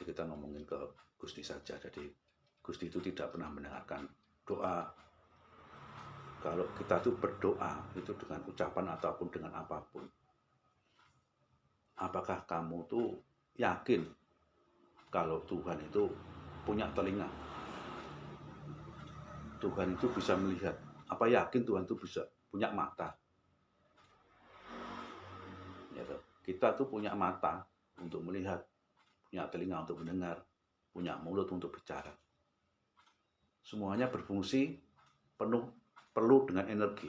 kita ngomongin ke Gusti saja. Jadi Gusti itu tidak pernah mendengarkan doa. Kalau kita tuh berdoa itu dengan ucapan ataupun dengan apapun. Apakah kamu tuh yakin kalau Tuhan itu punya telinga? Tuhan itu bisa melihat. Apa yakin Tuhan itu bisa punya mata? Ya, kita tuh punya mata untuk melihat, punya telinga untuk mendengar, punya mulut untuk bicara. Semuanya berfungsi perlu dengan energi.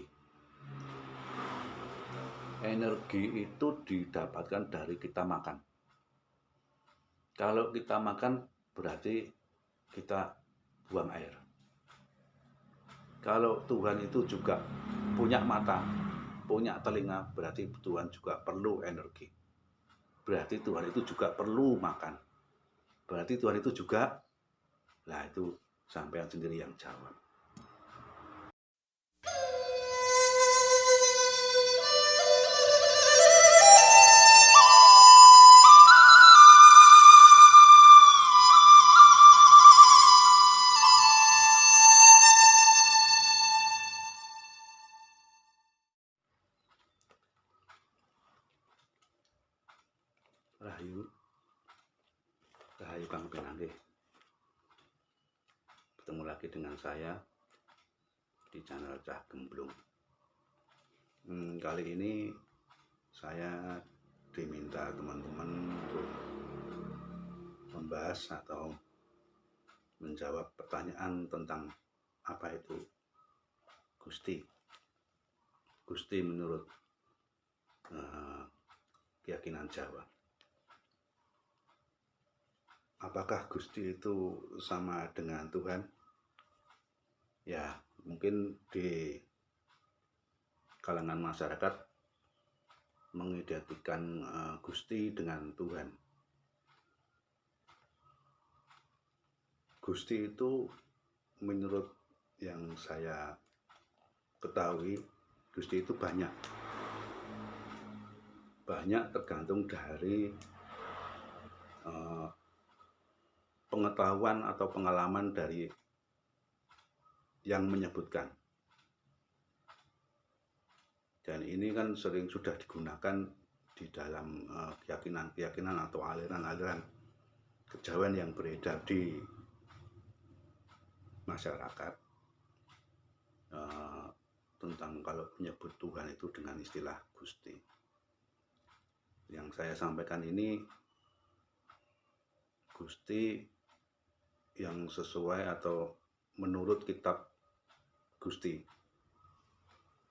Energi itu didapatkan dari kita makan. Kalau kita makan berarti kita buang air. Kalau Tuhan itu juga punya mata, punya telinga, berarti Tuhan juga perlu energi. Berarti Tuhan itu juga perlu makan. Berarti Tuhan itu juga, lah itu sampean sendiri yang jawab. Rahayu Kang Pinangge. Bertemu lagi dengan saya di channel Cah Gemblung. Kali ini saya diminta teman-teman untuk membahas atau menjawab pertanyaan tentang apa itu Gusti. Gusti menurut keyakinan Jawa. Apakah Gusti itu sama dengan Tuhan? Ya, mungkin di kalangan masyarakat mengidentikan Gusti dengan Tuhan. Gusti itu menurut yang saya ketahui, Gusti itu banyak tergantung dari pengetahuan atau pengalaman dari yang menyebutkan. Dan ini kan sering sudah digunakan di dalam keyakinan atau aliran-aliran kejawen yang beredar di masyarakat tentang kalau menyebut Tuhan itu dengan istilah Gusti. Yang saya sampaikan ini Gusti yang sesuai atau menurut kitab Gusti,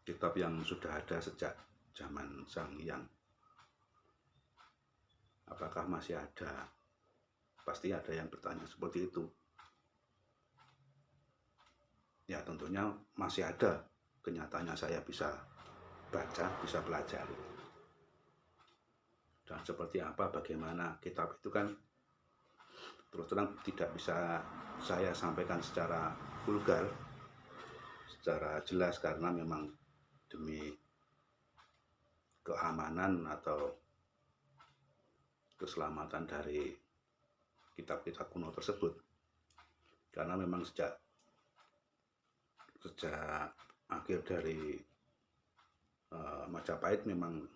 kitab yang sudah ada sejak zaman Sang Hyang. Apakah masih ada? Pasti ada yang bertanya seperti itu. Ya tentunya masih ada. Kenyataannya saya bisa baca, bisa pelajari. Dan seperti apa, bagaimana kitab itu kan terus terang tidak bisa saya sampaikan secara vulgar, secara jelas, karena memang demi keamanan atau keselamatan dari kitab-kitab kuno tersebut. Karena memang sejak akhir dari Majapahit, memang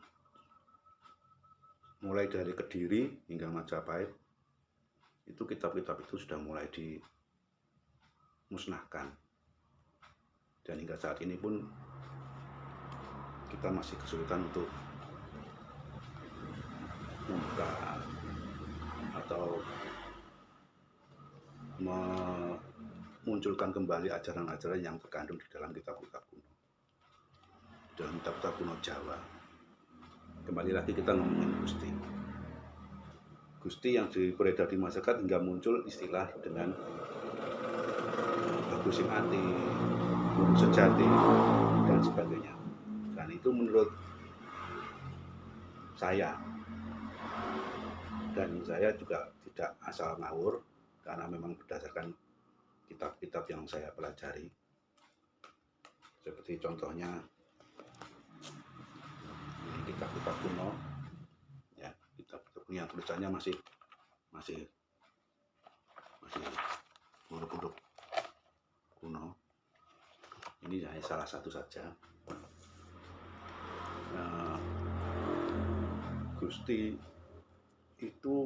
mulai dari Kediri hingga Majapahit itu kitab-kitab itu sudah mulai dimusnahkan. Dan hingga saat ini pun kita masih kesulitan untuk membuka atau memunculkan kembali ajaran-ajaran yang terkandung di dalam kitab-kitab kuno, dalam kitab-kitab kuno Jawa. Kembali lagi kita ngomongin Gusti. Gusti yang beredar di masyarakat hingga muncul istilah dengan Bagus Sing Ati, Guru Sejati, dan sebagainya. Dan itu menurut saya, dan saya juga tidak asal ngawur, karena memang berdasarkan kitab-kitab yang saya pelajari. Seperti contohnya ini kitab-kitab kuno, ya, kitab-kitab kuno yang tulisannya masih masih huruf-huruf kuno. Ini hanya salah satu saja. Gusti itu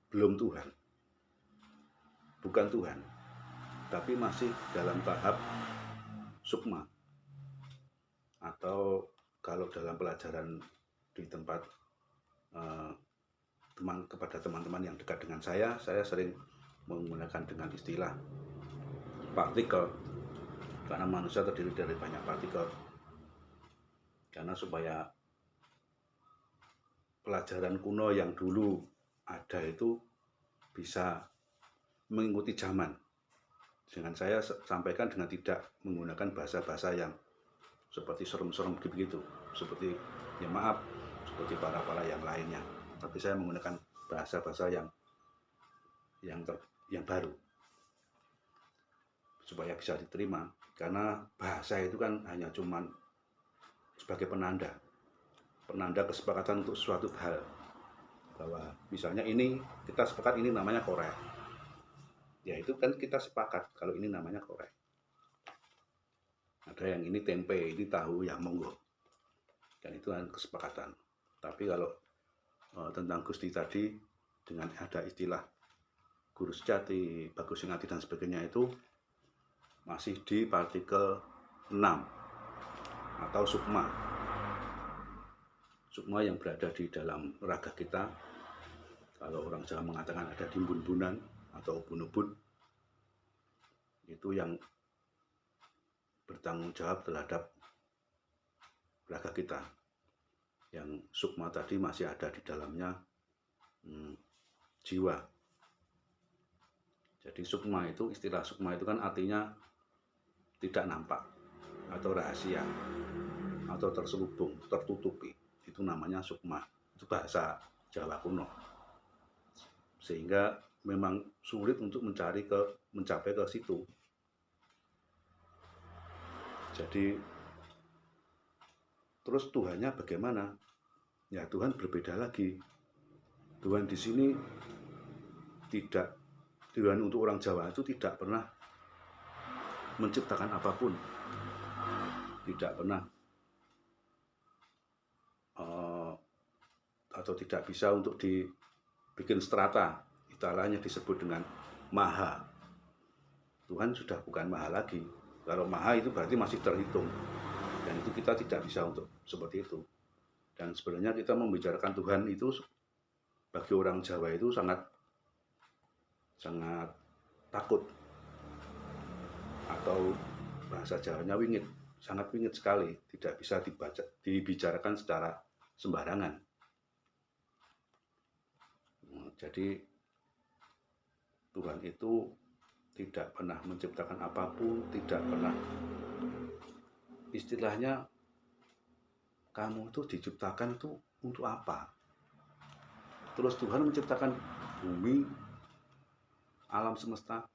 belum Tuhan, bukan Tuhan, tapi masih dalam tahap sukma. Atau kalau dalam pelajaran di tempat kepada teman-teman yang dekat dengan saya sering menggunakan dengan istilah partikel, karena manusia terdiri dari banyak partikel. Karena supaya pelajaran kuno yang dulu ada itu bisa mengikuti zaman. Dengan saya sampaikan dengan tidak menggunakan bahasa-bahasa yang seperti serem-serem begitu, seperti ya maaf, seperti para yang lainnya. Tapi saya menggunakan bahasa-bahasa yang baru supaya bisa diterima. Karena bahasa itu kan hanya cuman sebagai penanda kesepakatan untuk suatu hal, bahwa misalnya ini kita sepakat ini namanya korek, ya itu kan kita sepakat kalau ini namanya korek. Ada yang ini tempe, ini tahu, ya monggo, dan itu kan kesepakatan. Tapi kalau tentang Gusti tadi dengan ada istilah guru sejati, bagus ingati dan sebagainya, itu masih di partikel 6 atau sukma. Sukma yang berada di dalam raga kita. Kalau orang Jawa mengatakan ada di bun-bunan atau ubun-ubun, itu yang bertanggung jawab terhadap raga kita. Yang sukma tadi masih ada di dalamnya jiwa. Jadi sukma itu, istilah sukma itu kan artinya tidak nampak atau rahasia atau terselubung, tertutupi. Itu namanya sukma. Itu bahasa Jawa kuno. Sehingga memang sulit untuk mencapai ke situ. Jadi terus Tuhannya bagaimana? Ya Tuhan berbeda lagi. Tuhan di sini tidak, Tuhan untuk orang Jawa itu tidak pernah menciptakan apapun, tidak pernah atau tidak bisa untuk dibikin strata. Istilahnya disebut dengan maha. Tuhan sudah bukan maha lagi. Kalau maha itu berarti masih terhitung, dan itu kita tidak bisa untuk seperti itu. Dan sebenarnya kita membicarakan Tuhan itu bagi orang Jawa itu sangat takut, atau bahasa Jawanya wingit, sangat wingit sekali, tidak bisa dibicarakan secara sembarangan. Jadi Tuhan itu tidak pernah menciptakan apapun, tidak pernah, istilahnya kamu itu diciptakan itu untuk apa? Terus Tuhan menciptakan bumi, alam semesta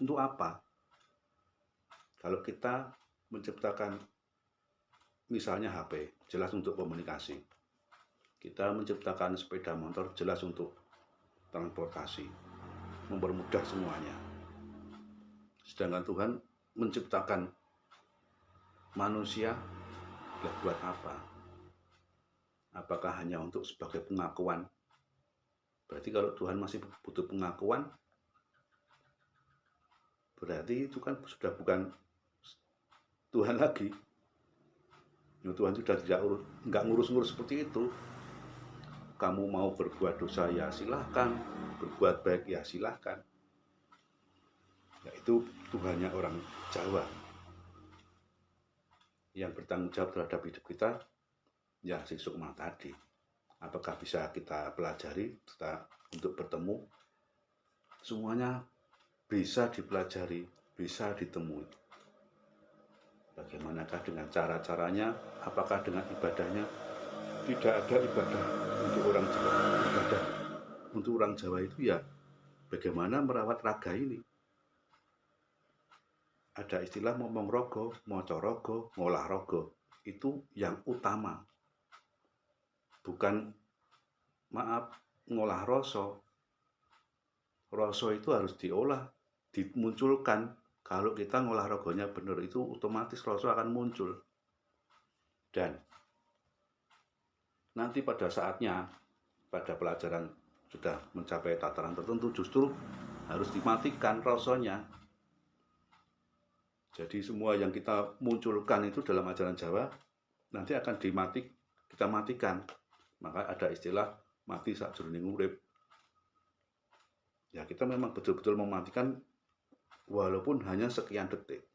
untuk apa? Kalau kita menciptakan misalnya HP, jelas untuk komunikasi. Kita menciptakan sepeda motor, jelas untuk transportasi, mempermudah semuanya. Sedangkan Tuhan menciptakan manusia, buat apa? Apakah hanya untuk sebagai pengakuan? Berarti kalau Tuhan masih butuh pengakuan, berarti itu kan sudah bukan Tuhan lagi. Tuhan sudah nggak ngurus-ngurus seperti itu. Kamu mau berbuat dosa ya silahkan, berbuat baik ya silahkan. Ya, itu Tuhannya orang Jawa. Yang bertanggung jawab terhadap hidup kita, ya si sukma tadi. Apakah bisa kita pelajari untuk bertemu? Semuanya bisa dipelajari, bisa ditemui. Bagaimanakah dengan cara-caranya? Apakah dengan ibadahnya? Tidak ada ibadah untuk orang Jawa. Ibadah untuk orang Jawa itu ya bagaimana merawat raga ini. Ada istilah momong rogo, moco rogo, ngolah rogo. Itu yang utama. Bukan, maaf, ngolah rasa. rasa itu harus diolah, dimunculkan. Kalau kita ngolah rogonya benar, itu otomatis rasa akan muncul. Dan nanti pada saatnya, pada pelajaran sudah mencapai tataran tertentu, justru harus dimatikan rasanya. Jadi semua yang kita munculkan itu dalam ajaran Jawa nanti akan kita matikan. Maka ada istilah mati sakjroning urip. Ya, kita memang betul-betul mematikan walaupun hanya sekian detik.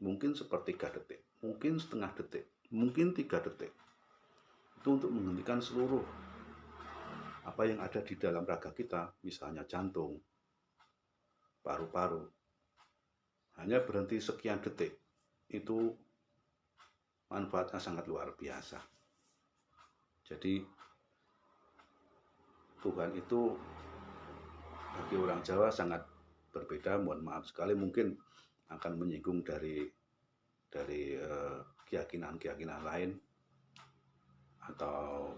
Mungkin sepertiga detik, mungkin setengah detik, mungkin 3 detik. Itu untuk menghentikan seluruh apa yang ada di dalam raga kita, misalnya jantung, paru-paru. Hanya berhenti sekian detik, itu manfaatnya sangat luar biasa. Jadi Tuhan itu bagi orang Jawa sangat berbeda. Mohon maaf sekali mungkin akan menyinggung dari keyakinan-keyakinan lain atau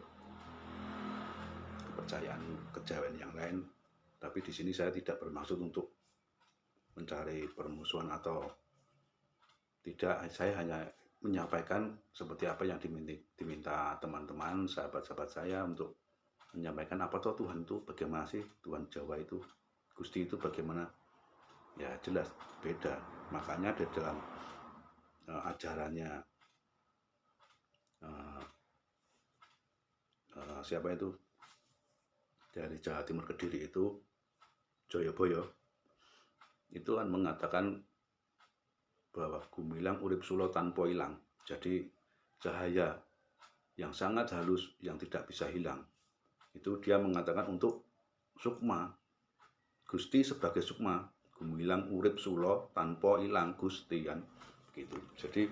kepercayaan kejawen yang lain. Tapi di sini saya tidak bermaksud untuk mencari permusuhan atau tidak. Saya hanya menyampaikan seperti apa yang diminta teman-teman, sahabat-sahabat saya untuk menyampaikan apa toh Tuhan itu bagaimana sih, Tuhan Jawa itu, Gusti itu bagaimana. Ya jelas beda. Makanya di dalam ajarannya siapa itu dari Jawa Timur Kediri itu, Joyoboyo, itu kan mengatakan bahwa gumilang urip sulo tanpa hilang. Jadi cahaya yang sangat halus yang tidak bisa hilang. Itu dia mengatakan untuk sukma, Gusti sebagai sukma, gumilang urip sulo tanpa hilang Gusti, kan gitu. Jadi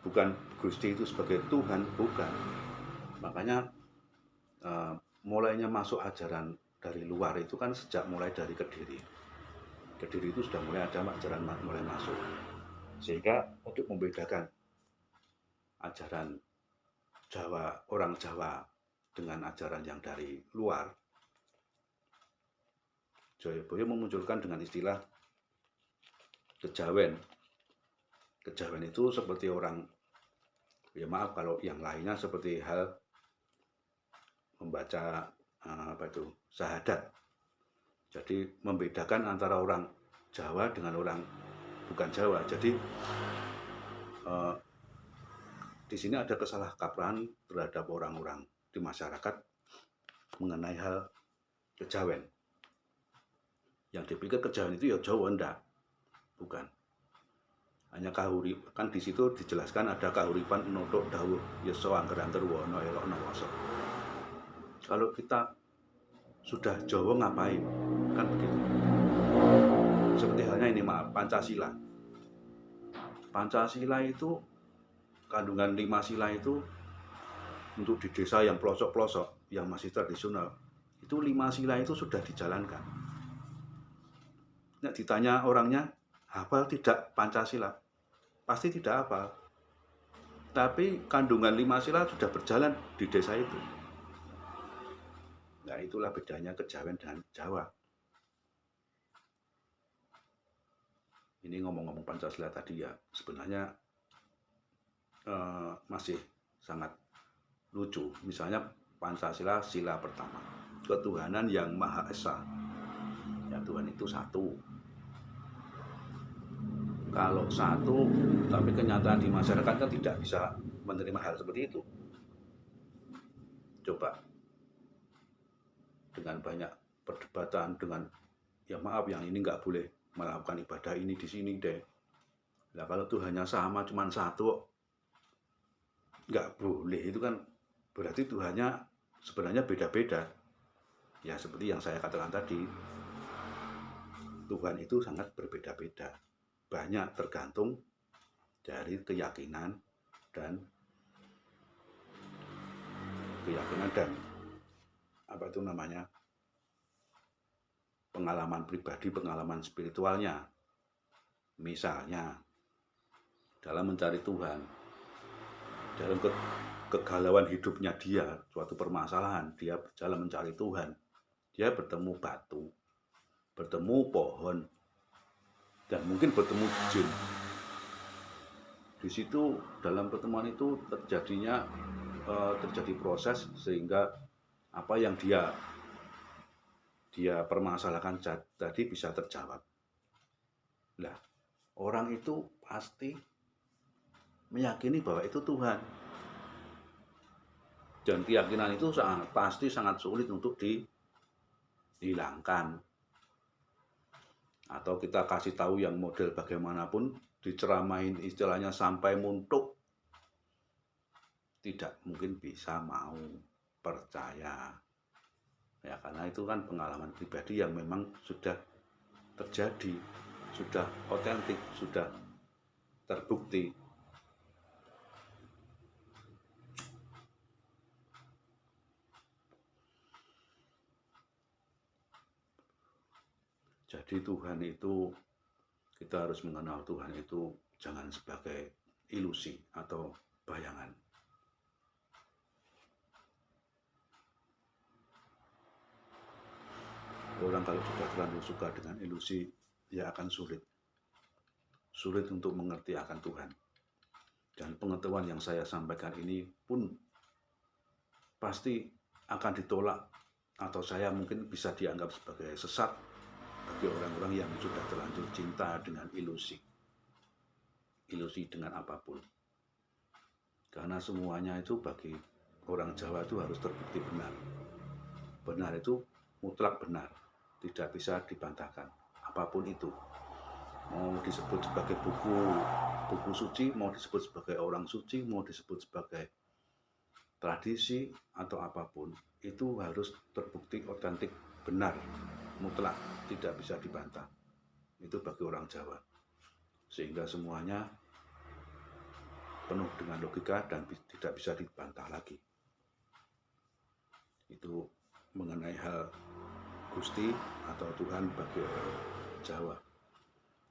bukan Gusti itu sebagai Tuhan, bukan. Makanya mulainya masuk ajaran dari luar itu kan sejak mulai dari Kediri. Kediri itu sudah mulai ada ajaran mulai masuk. Sehingga untuk membedakan ajaran Jawa, orang Jawa dengan ajaran yang dari luar, Joyoboyo memunculkan dengan istilah kejawen. Kejawen itu seperti orang, ya maaf kalau yang lainnya seperti hal membaca syahadat. Jadi membedakan antara orang Jawa dengan orang bukan Jawa. Jadi di sini ada kesalahkaprahan terhadap orang-orang di masyarakat mengenai hal kejawen. Yang dipikir kejawen itu ya Jawa, enggak, bukan. Hanya kahuripan, kan di situ dijelaskan ada kahuripan nutuk dawuh yasa angger-angger wana elokna wasa. Kalau kita sudah Jawa ngapain? Kan begitu. Seperti halnya ini, maaf, Pancasila. Pancasila itu kandungan 5 sila itu untuk di desa yang pelosok-pelosok, yang masih tradisional, itu 5 sila itu sudah dijalankan. Nah, ditanya orangnya, hafal tidak Pancasila? Pasti tidak hafal. Tapi kandungan 5 sila sudah berjalan di desa itu. Nah, itulah bedanya kejawen dan Jawa. Ini ngomong-ngomong Pancasila tadi ya, sebenarnya masih sangat lucu. Misalnya Pancasila sila pertama, ketuhanan yang Maha Esa. Ya, Tuhan itu satu. Kalau satu, tapi kenyataan di masyarakat kan tidak bisa menerima hal seperti itu. Coba dengan banyak perdebatan, dengan ya maaf yang ini nggak boleh melakukan ibadah ini di sini deh. Nah kalau Tuhannya sama cuma satu, nggak boleh, itu kan berarti Tuhannya sebenarnya beda-beda. Ya seperti yang saya katakan tadi, Tuhan itu sangat berbeda-beda. Banyak tergantung dari keyakinan dan apa itu namanya, pengalaman pribadi, pengalaman spiritualnya. Misalnya dalam mencari Tuhan, dalam kegalauan hidupnya dia, suatu permasalahan, dia berjalan mencari Tuhan, dia bertemu batu bertemu pohon, dan mungkin bertemu jin. Di situ dalam pertemuan itu terjadi proses sehingga apa yang dia permasalahkan tadi bisa terjawab. Nah, orang itu pasti meyakini bahwa itu Tuhan. Dan keyakinan itu pasti sangat sulit untuk dihilangkan. Atau kita kasih tahu yang model bagaimanapun, diceramain istilahnya sampai muntuk, tidak mungkin bisa mau percaya. Ya, karena itu kan pengalaman pribadi yang memang sudah terjadi, sudah otentik, sudah terbukti. Jadi Tuhan itu, kita harus mengenal Tuhan itu jangan sebagai ilusi atau bayangan. Orang kalau sudah terlalu suka dengan ilusi, ya akan sulit untuk mengerti akan Tuhan. Dan pengetahuan yang saya sampaikan ini pun pasti akan ditolak, atau saya mungkin bisa dianggap sebagai sesat bagi orang-orang yang sudah terlanjur cinta dengan ilusi dengan apapun. Karena semuanya itu bagi orang Jawa itu harus terbukti benar. Benar itu mutlak benar, tidak bisa dibantahkan apapun itu. Mau disebut sebagai buku suci, mau disebut sebagai orang suci, mau disebut sebagai tradisi atau apapun, itu harus terbukti otentik, benar, mutlak, tidak bisa dibantah. Itu bagi orang Jawa. Sehingga semuanya penuh dengan logika dan tidak bisa dibantah lagi. Itu mengenai hal Gusti atau Tuhan bagi orang Jawa.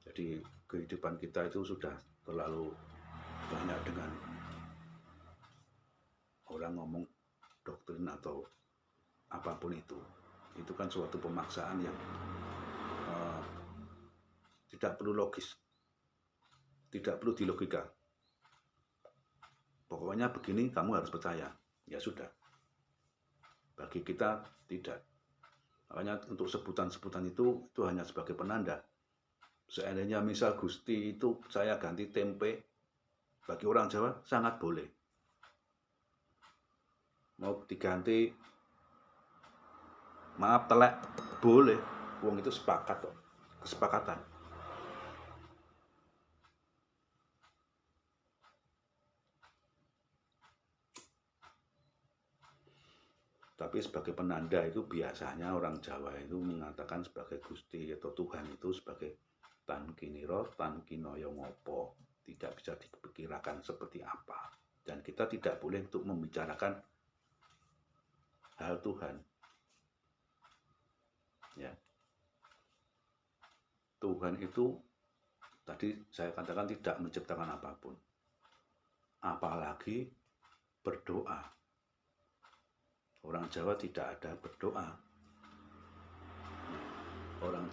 Jadi kehidupan kita itu sudah terlalu banyak dengan orang ngomong doktrin atau apapun itu. Itu kan suatu pemaksaan yang tidak perlu logis, tidak perlu dilogika. Pokoknya begini, kamu harus percaya. Ya sudah. Bagi kita tidak. Makanya untuk sebutan-sebutan itu hanya sebagai penanda. Seandainya misal Gusti itu saya ganti tempe, bagi orang Jawa sangat boleh. Mau diganti, maaf telek, boleh. Wong itu sepakat kok, kesepakatan. Tapi sebagai penanda itu biasanya orang Jawa itu mengatakan sebagai Gusti atau Tuhan itu sebagai tan kiniro, tan kinoyo ngopo. Tidak bisa dipikirkan seperti apa. Dan kita tidak boleh untuk membicarakan hal Tuhan. Ya. Tuhan itu tadi saya katakan tidak menciptakan apapun. Apalagi berdoa. Orang Jawa tidak ada berdoa. Orang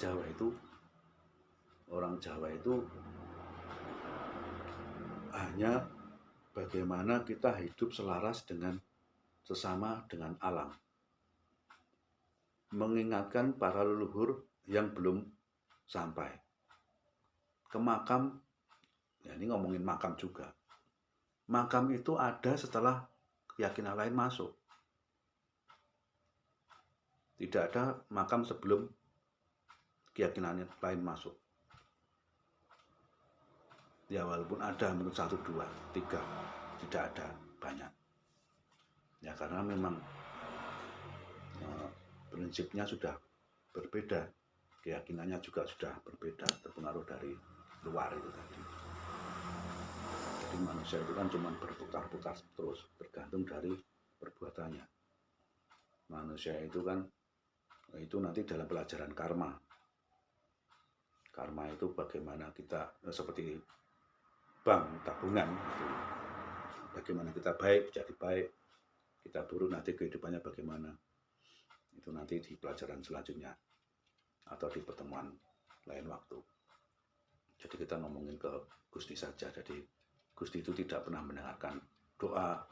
Jawa itu hanya bagaimana kita hidup selaras dengan sesama, dengan alam. Mengingatkan para leluhur yang belum sampai. Ke makam, ya ini ngomongin makam juga. Makam itu ada setelah keyakinan lain masuk. Tidak ada makam sebelum keyakinan lain masuk. Ya walaupun ada menurut 1, 2, 3, tidak ada banyak. Ya karena memang prinsipnya sudah berbeda, keyakinannya juga sudah berbeda, terpengaruh dari luar itu tadi. Jadi manusia itu kan cuma berputar-putar terus, tergantung dari perbuatannya. Manusia itu kan itu nanti dalam pelajaran karma. Karma itu bagaimana kita seperti bank tabungan, gitu. Bagaimana kita baik jadi baik, kita buruk nanti kehidupannya bagaimana. Itu nanti di pelajaran selanjutnya. atau di pertemuan lain waktu. Jadi kita ngomongin ke Gusti saja. Jadi Gusti itu tidak pernah mendengarkan doa.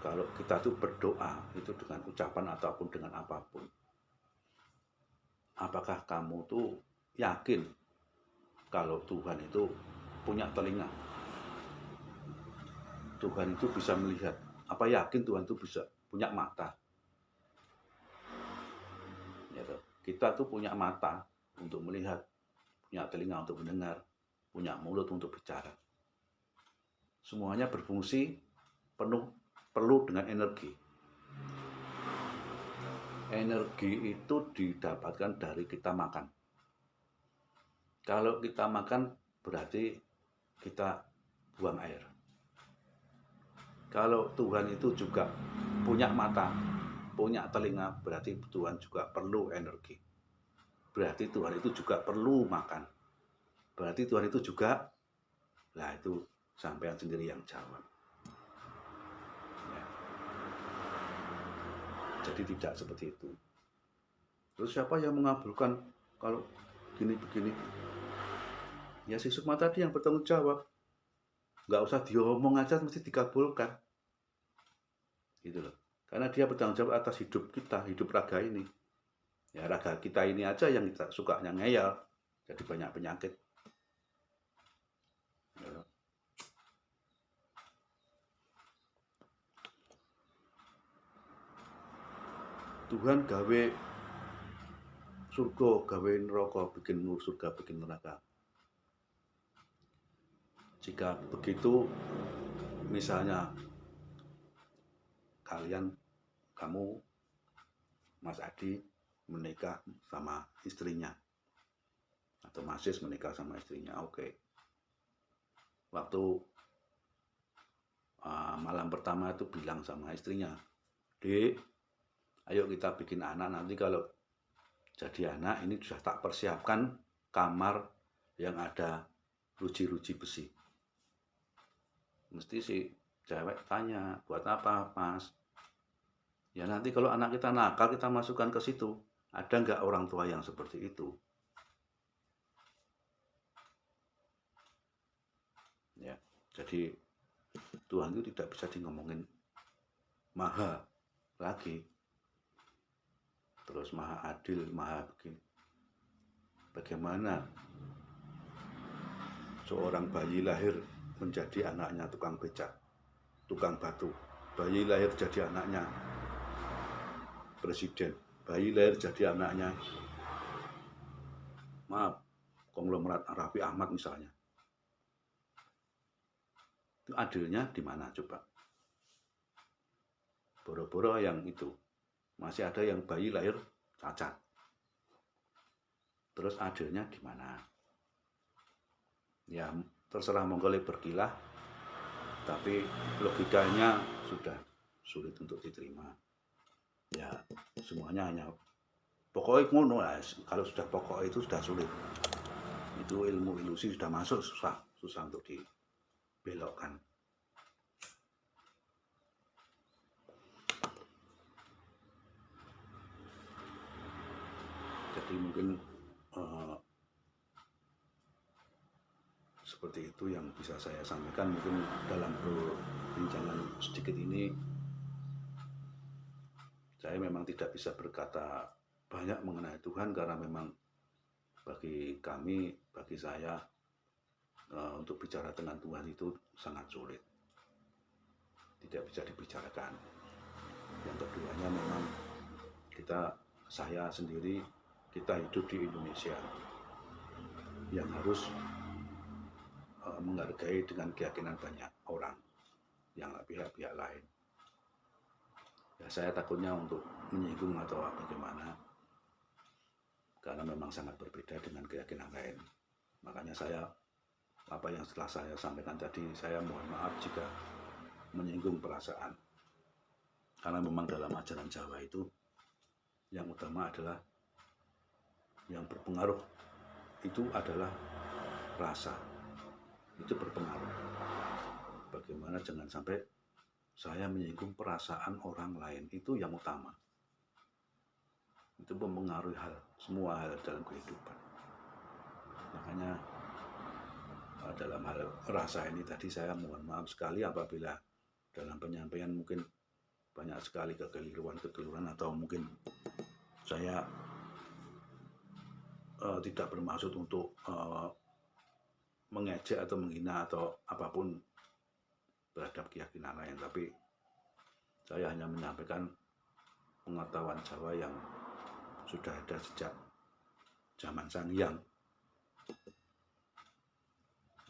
Kalau kita tuh berdoa itu dengan ucapan ataupun dengan apapun. Apakah kamu tuh yakin kalau Tuhan itu punya telinga? Tuhan itu bisa melihat. Apa yakin Tuhan itu bisa punya mata? Gitu. Kita tuh punya mata untuk melihat, punya telinga untuk mendengar, punya mulut untuk bicara. Semuanya berfungsi perlu dengan energi. Energi itu didapatkan dari kita makan. Kalau kita makan berarti kita buang air. Kalau Tuhan itu juga punya mata, punya telinga, berarti Tuhan juga perlu energi. Berarti Tuhan itu juga perlu makan. Berarti Tuhan itu juga, lah itu sampean sendiri yang jawab. Ya. Jadi tidak seperti itu. Terus siapa yang mengabulkan kalau gini-begini? Ya si Sukma tadi yang bertanggung jawab. Nggak usah diomong aja mesti dikabulkan. Gitu loh. Karena dia bertanggung jawab atas hidup kita, hidup raga ini. Ya raga kita ini aja yang kita sukanya ngeyel. Jadi banyak penyakit. Ya. Tuhan gawe surga, gawe neraka, bikin surga, bikin neraka. Jika begitu, misalnya kamu, Mas Adi menikah sama istrinya, atau Mas Sis menikah sama istrinya, oke. Waktu malam pertama itu bilang sama istrinya, Dek, ayo kita bikin anak, nanti kalau jadi anak ini sudah tak persiapkan kamar yang ada ruji-ruji besi. Mesti si cewek tanya, buat apa Mas? Ya nanti kalau anak kita nakal kita masukkan ke situ. Ada nggak orang tua yang seperti itu? Ya, jadi Tuhan itu tidak bisa ngomongin maha lagi. Terus maha adil, maha begini. Bagaimana seorang bayi lahir menjadi anaknya tukang becak, tukang batu. Bayi lahir jadi anaknya presiden. Bayi lahir jadi anaknya, maaf, konglomerat Raffi Ahmad misalnya. Itu adilnya di mana coba? Boro-boro yang itu. Masih ada yang bayi lahir cacat. Terus adilnya di mana? Ya terserah monggo berkilah, tapi logikanya sudah sulit untuk diterima. Ya semuanya hanya pokoknya ngono lah. Kalau sudah pokok itu sudah sulit. Itu ilmu ilusi sudah masuk, susah untuk dibelokkan. Jadi mungkin seperti itu yang bisa saya sampaikan. Mungkin dalam perbincangan sedikit ini saya memang tidak bisa berkata banyak mengenai Tuhan, karena memang bagi kami, bagi saya, untuk bicara dengan Tuhan itu sangat sulit, tidak bisa dibicarakan. Yang keduanya memang saya sendiri, kita hidup di Indonesia yang harus menghargai dengan keyakinan banyak orang, yang pihak-pihak lain. Ya, saya takutnya untuk menyinggung atau bagaimana, karena memang sangat berbeda dengan keyakinan lain. Makanya apa yang setelah saya sampaikan tadi, saya mohon maaf jika menyinggung perasaan. Karena memang dalam ajaran Jawa itu yang utama adalah, yang berpengaruh itu adalah rasa. Itu berpengaruh. Bagaimana jangan sampai saya menyinggung perasaan orang lain, itu yang utama. itu mempengaruhi semua hal dalam kehidupan. Makanya dalam hal rasa ini tadi saya mohon maaf sekali apabila dalam penyampaian mungkin banyak sekali kekeliruan atau mungkin saya tidak bermaksud untuk mengejek atau menghina atau apapun terhadap keyakinan lain, tapi saya hanya menyampaikan pengetahuan Jawa yang sudah ada sejak zaman Sang Hyang.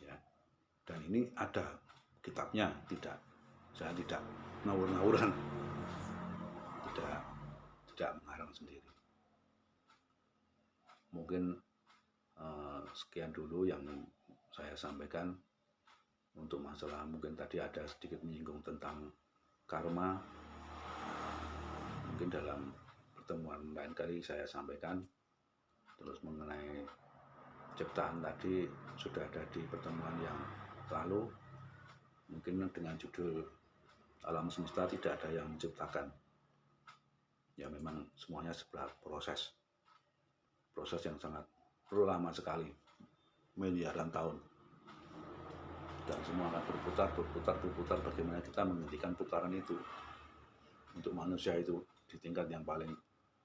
Ya. Dan ini ada kitabnya, saya tidak ngawur-ngawuran, tidak mengarang sendiri. Mungkin sekian dulu yang saya sampaikan untuk masalah, mungkin tadi ada sedikit menyinggung tentang karma. Mungkin dalam pertemuan lain kali saya sampaikan. Terus mengenai ciptaan tadi sudah ada di pertemuan yang lalu, mungkin dengan judul alam semesta tidak ada yang menciptakan. Ya memang semuanya sebuah proses yang sangat lama sekali, miliaran tahun, dan semua akan berputar. Bagaimana kita menghentikan putaran itu? Untuk manusia itu di tingkat yang paling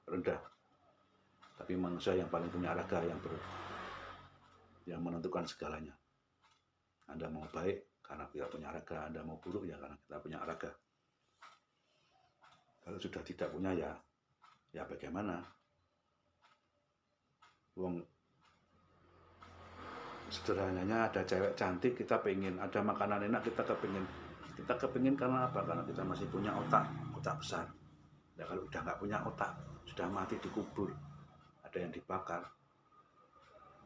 rendah, tapi manusia yang paling punya raga, yang menentukan segalanya. Anda mau baik karena kita punya raga, Anda mau buruk ya karena kita punya raga. Kalau sudah tidak punya ya bagaimana? Wong sederhananya ada cewek cantik kita pengen, ada makanan enak kita kepingin karena apa? Karena kita masih punya otak besar. Ya kalau udah nggak punya otak, sudah mati dikubur, ada yang dibakar,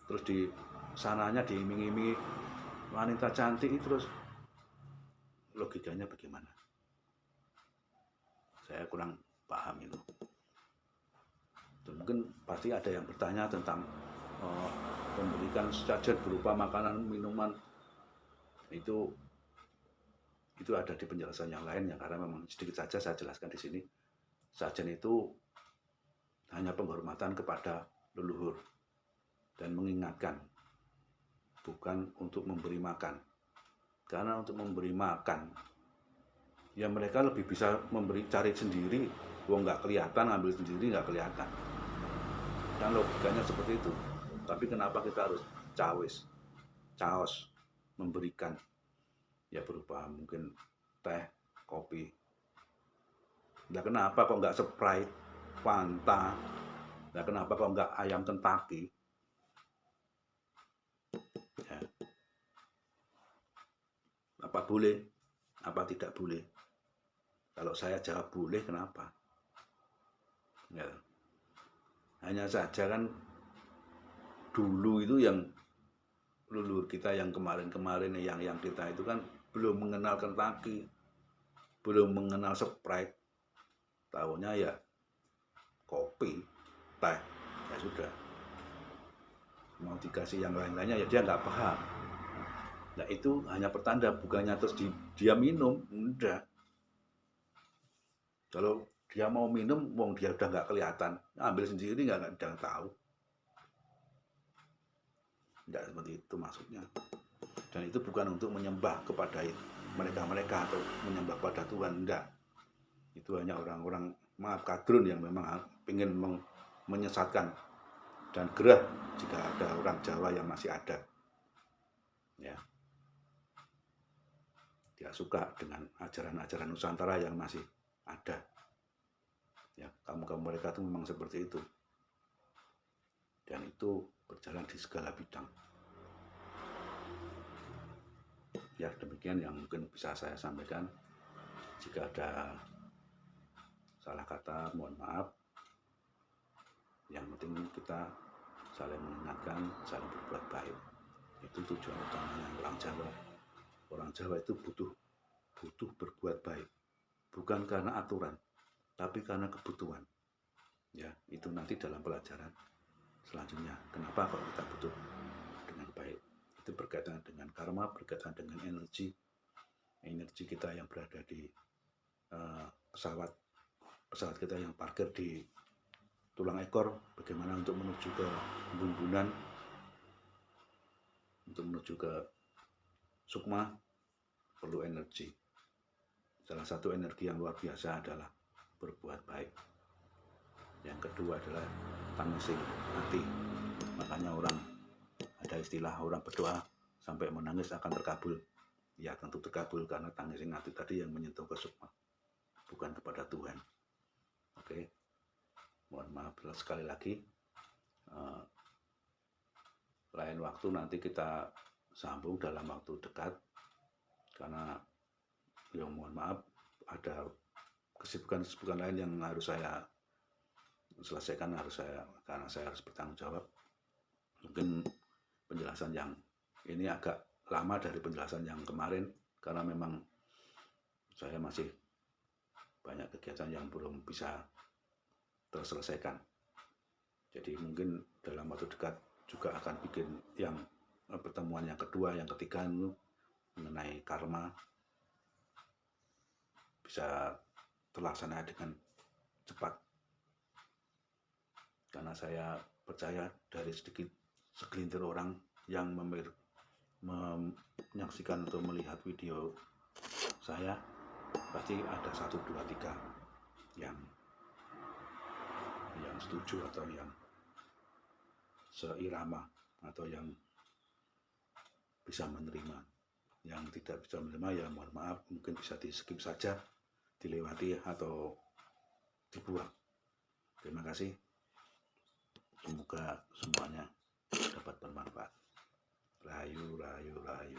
terus di sananya diiming-imingi wanita cantik, terus logikanya bagaimana? Saya kurang paham itu. Mungkin pasti ada yang bertanya tentang memberikan sajian berupa makanan, minuman, itu ada di penjelasan yang lain ya, karena memang sedikit saja saya jelaskan di sini. Sajian itu hanya penghormatan kepada leluhur dan mengingatkan, bukan untuk memberi makan. Karena untuk memberi makan, ya mereka lebih bisa cari sendiri, wong nggak kelihatan, ngambil sendiri nggak kelihatan. Dan logikanya seperti itu. Tapi kenapa kita harus caos memberikan? Ya berupa mungkin teh, kopi. Nah kenapa kok nggak Sprite, Fanta? Nah kenapa kok nggak ayam Kentucky? Ya. Apa boleh? Apa tidak boleh? Kalau saya jawab boleh, kenapa? Ya. Hanya saja kan dulu itu yang leluhur kita yang kemarin-kemarin yang kita itu kan belum mengenal Kentucky, belum mengenal Sprite, tahunya ya kopi, teh, ya sudah. Mau dikasih yang lain-lainnya ya dia nggak paham. Nah itu hanya pertanda, bukannya terus dia minum, enggak. Kalau dia mau minum, wong dia udah nggak kelihatan, ambil sendiri nggak tahu. Tidak seperti itu maksudnya. Dan itu bukan untuk menyembah kepada mereka atau menyembah pada Tuhan, enggak. Itu hanya orang-orang kadrun yang memang ingin menyesatkan dan gerah jika ada orang Jawa yang masih ada. Ya. Dia suka dengan ajaran-ajaran Nusantara yang masih ada. Ya, kamu mereka itu memang seperti itu. Dan itu berjalan di segala bidang. Ya demikian yang mungkin bisa saya sampaikan. Jika ada salah kata mohon maaf. Yang penting kita saling mengingatkan, saling berbuat baik. Itu tujuan utamanya orang Jawa. Orang Jawa itu butuh berbuat baik, bukan karena aturan, tapi karena kebutuhan. Ya, itu nanti dalam pelajaran selanjutnya. Kenapa kalau kita butuh dengan baik? Itu berkaitan dengan karma, berkaitan dengan energi kita yang berada di pesawat kita yang parkir di tulang ekor, bagaimana untuk menuju ke bumbunan, untuk menuju ke sukma, perlu energi. Salah satu energi yang luar biasa adalah berbuat baik. Yang kedua adalah tangising hati. Makanya ada istilah orang berdoa sampai menangis akan terkabul. Ya tentu terkabul karena tangising hati tadi yang menyentuh ke sukma, bukan kepada Tuhan. Oke, mohon maaf sekali lagi. Lain waktu nanti kita sambung dalam waktu dekat, karena mohon maaf ada kesibukan lain yang harus saya selesaikan, karena saya harus bertanggung jawab. Mungkin penjelasan yang ini agak lama dari penjelasan yang kemarin, karena memang saya masih banyak kegiatan yang belum bisa terselesaikan. Jadi mungkin dalam waktu dekat juga akan bikin yang pertemuan yang kedua, yang ketiga itu mengenai karma, bisa terlaksana dengan cepat. Karena saya percaya dari segelintir orang yang menyaksikan atau melihat video saya, pasti ada 1, 2, 3 yang setuju atau yang seirama atau yang bisa menerima. Yang tidak bisa menerima ya mohon maaf, mungkin bisa di skip saja, dilewati atau dibuang. Terima kasih. Semoga semuanya dapat bermanfaat. Rahayu, rahayu, rahayu.